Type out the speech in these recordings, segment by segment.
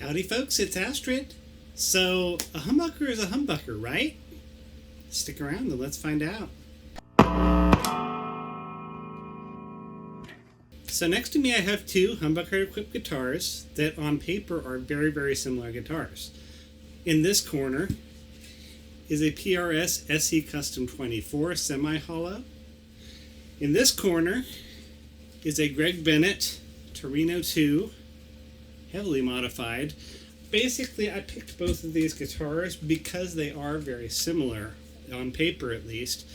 Howdy folks, it's Astrid. So, a humbucker is a humbucker, right? Stick around and let's find out. So next to me I have two humbucker equipped guitars that on paper are very, very similar guitars. In this corner is a PRS SE Custom 24 semi-hollow. In this corner is a Greg Bennett Torino 2 heavily modified. Basically, I picked both of these guitars because they are very similar, on paper at least.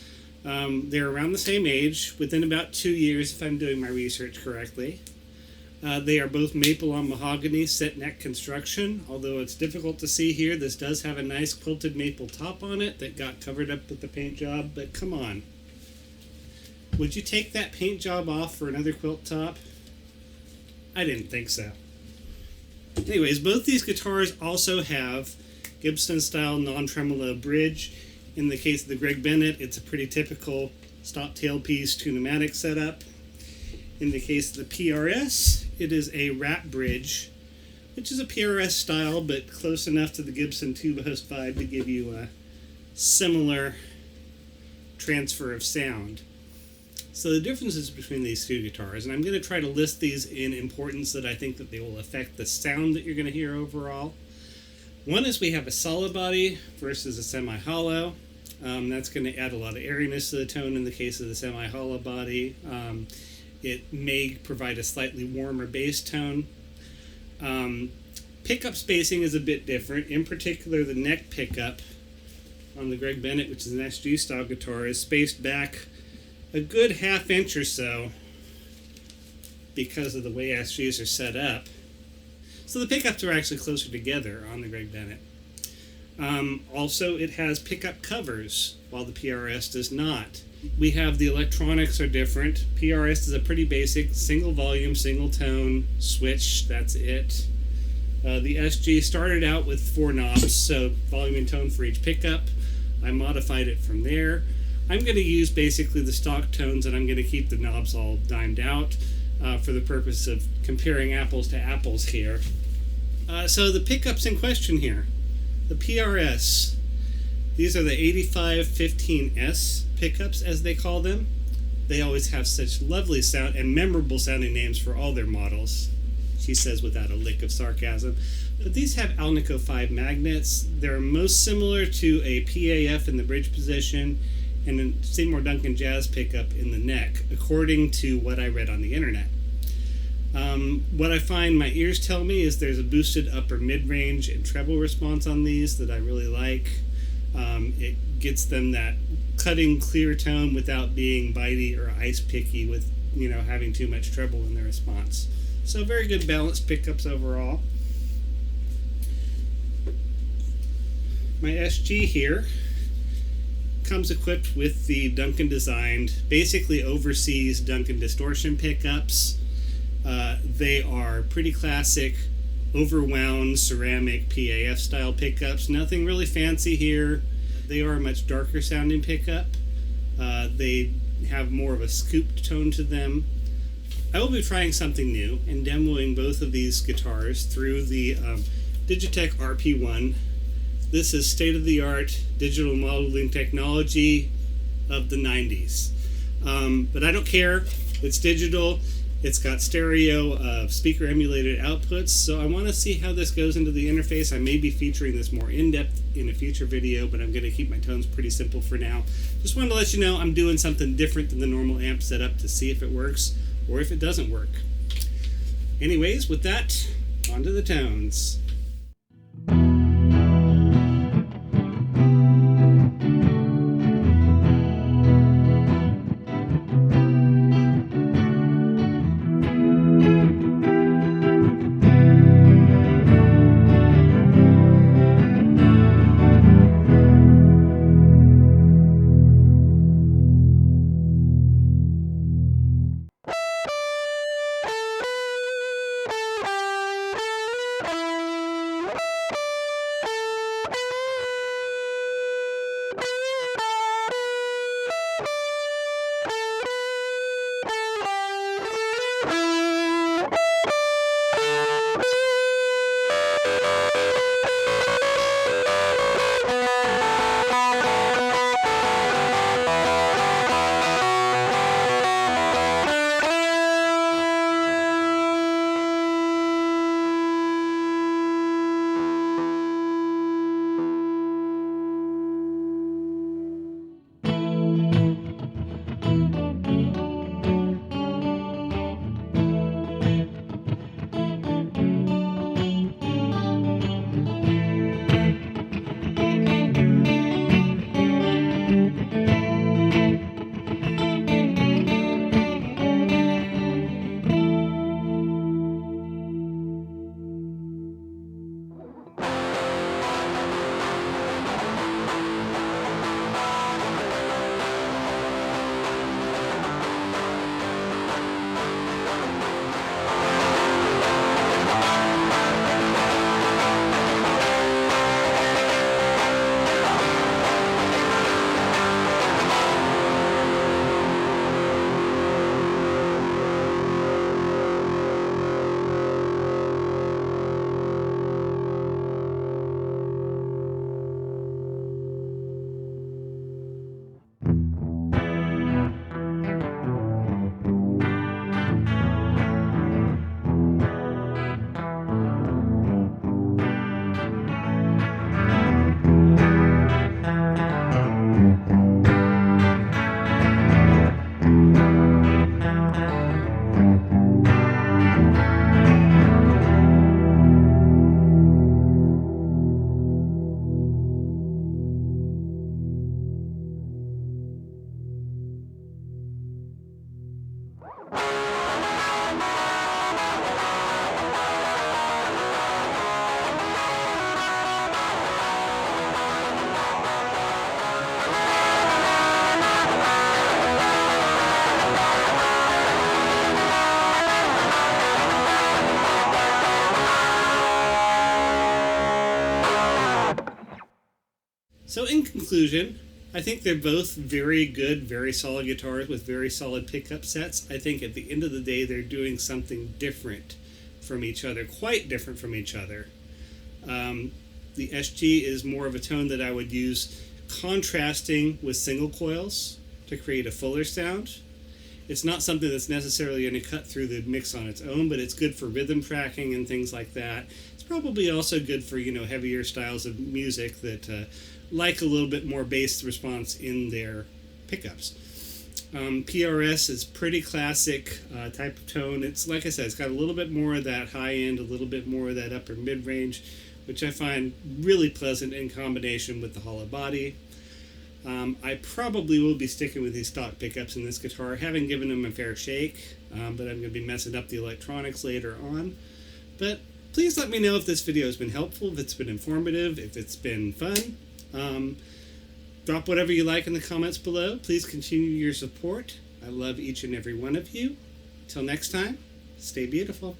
They're around the same age, within about 2 years if I'm doing my research correctly. They are both maple on mahogany set neck construction, although it's difficult to see here. This does have a nice quilted maple top on it that got covered up with the paint job, but come on. Would you take that paint job off for another quilt top? I didn't think so. Anyways, both these guitars also have Gibson-style non-tremolo bridge. In the case of the Greg Bennett, it's a pretty typical stop tailpiece to pneumatic setup. In the case of the PRS, it is a wrap bridge, which is a PRS style, but close enough to the Gibson Tube Host 5 to give you a similar transfer of sound. So the differences between these two guitars, and I'm going to try to list these in importance that I think that they will affect the sound that you're going to hear overall. One is we have a solid body versus a semi-hollow. That's going to add a lot of airiness to the tone in the case of the semi-hollow body. It may provide a slightly warmer bass tone. Pickup spacing is a bit different. In particular, the neck pickup on the Greg Bennett, which is an SG style guitar, is spaced back a good ½ inch or so because of the way SGs are set up. So the pickups are actually closer together on the Greg Bennett. Also, it has pickup covers, while the PRS does not. We have the electronics are different. PRS is a pretty basic single volume, single tone switch. That's it. The SG started out with 4 knobs, so volume and tone for each pickup. I modified it from there. I'm going to use basically the stock tones, and I'm going to keep the knobs all dimed out for the purpose of comparing apples to apples here. So the pickups in question here. The PRS. These are the 8515S pickups, as they call them. They always have such lovely sound and memorable sounding names for all their models, she says without a lick of sarcasm. But these have Alnico 5 magnets. They're most similar to a PAF in the bridge position and a Seymour Duncan Jazz pickup in the neck, according to what I read on the internet. What I find my ears tell me is there's a boosted upper mid-range and treble response on these that I really like. It gets them that cutting clear tone without being bitey or ice picky with, having too much treble in the response. So very good balanced pickups overall. My SG here comes equipped with the Duncan designed, basically overseas Duncan distortion pickups. They are pretty classic, overwound ceramic PAF style pickups. Nothing really fancy here. They are a much darker sounding pickup. They have more of a scooped tone to them. I will be trying something new and demoing both of these guitars through the Digitech RP1. This is state-of-the-art digital modeling technology of the 90s. But I don't care. It's digital. It's got stereo speaker emulated outputs, so I want to see how this goes into the interface. I may be featuring this more in-depth in a future video, but I'm going to keep my tones pretty simple for now. Just wanted to let you know I'm doing something different than the normal amp setup to see if it works or if it doesn't work. Anyways, with that, on to the tones. So in conclusion, I think they're both very good, very solid guitars with very solid pickup sets. I think at the end of the day, they're doing something different from each other, quite different from each other. The SG is more of a tone that I would use contrasting with single coils to create a fuller sound. It's not something that's necessarily going to cut through the mix on its own, but it's good for rhythm tracking and things like that. It's probably also good for, heavier styles of music that like a little bit more bass response in their pickups. PRS is pretty classic type of tone. It's, like I said, it's got a little bit more of that high end, a little bit more of that upper mid-range, which I find really pleasant in combination with the hollow body. I probably will be sticking with these stock pickups in this guitar, having given them a fair shake, but I'm going to be messing up the electronics later on. But please let me know if this video has been helpful, if it's been informative, if it's been fun. Drop whatever you like in the comments below. Please continue your support. I love each and every one of you. Until next time, stay beautiful.